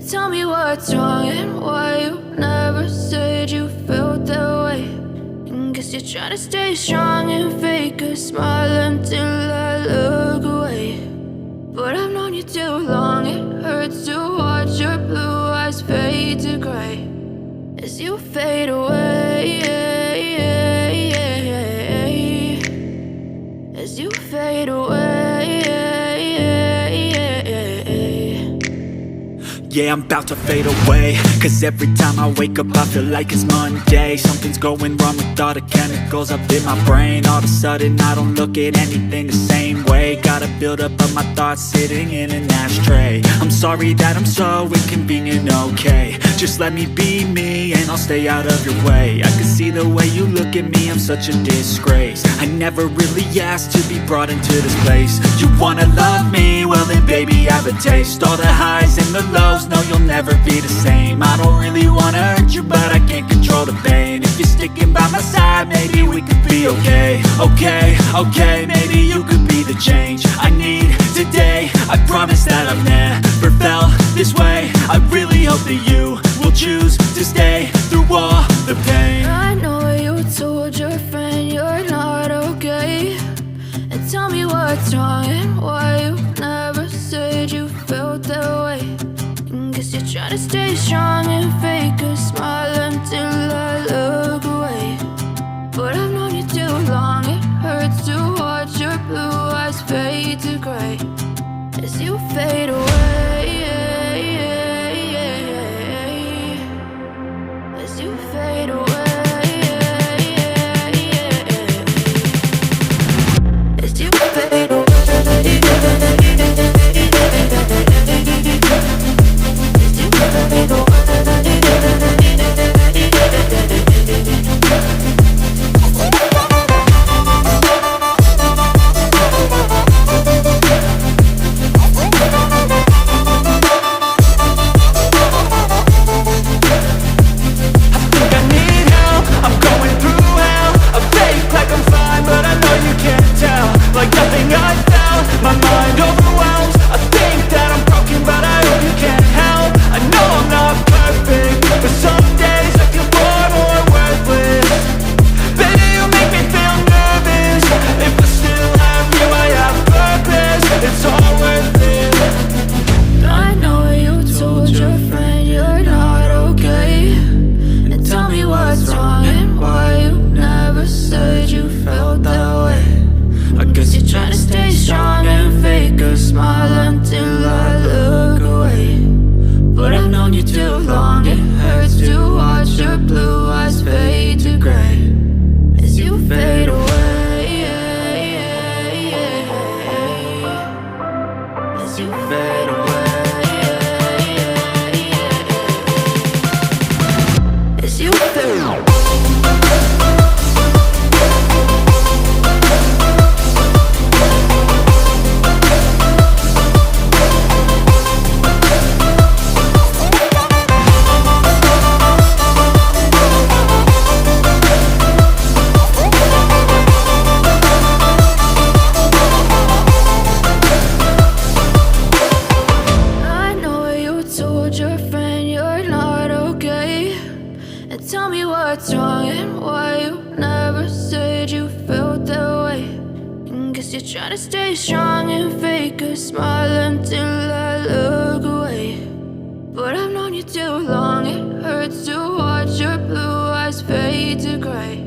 Tell me what's wrong and why you never said you felt that way. And guess you're trying to stay strong and fake a smile until I look away. But I've known you too long, it hurts to watch your blue eyes fade to gray as you fade away, as you fade away. Yeah, I'm about to fade away, cause every time I wake up I feel like it's Monday. Something's going wrong with all the chemicals up in my brain. All of a sudden I don't look at anything the same way. Gotta build up of my thoughts sitting in an ashtray. I'm sorry that I'm so inconvenient, okay. Just let me be me and I'll stay out of your way. I can see the way you look at me, I'm such a disgrace. I never really asked to be brought into this place. You wanna love me? Well then baby I have a taste. All the highs and the lows, no you'll never be the same. I don't really wanna hurt you but I can't control the pain. If you're sticking by my side maybe we could be okay. Okay, maybe you could be the change I need today. I promise that I've never felt this way. I really hope that you will choose to stay through all the pain. I know you told your friend you're not okay. And tell me what's wrong and why you never said you felt that way. And guess you're trying to stay strong and fake a smile until I look away. But I've known you too long, it hurts to watch your blue eyes fade to gray as you fade away, as you fade away, as you fade away. Tell me what's wrong and why you never said you felt that way. And guess you're trying to stay strong and fake a smile until I look away. But I've known you too long, it hurts to watch your blue eyes fade to gray.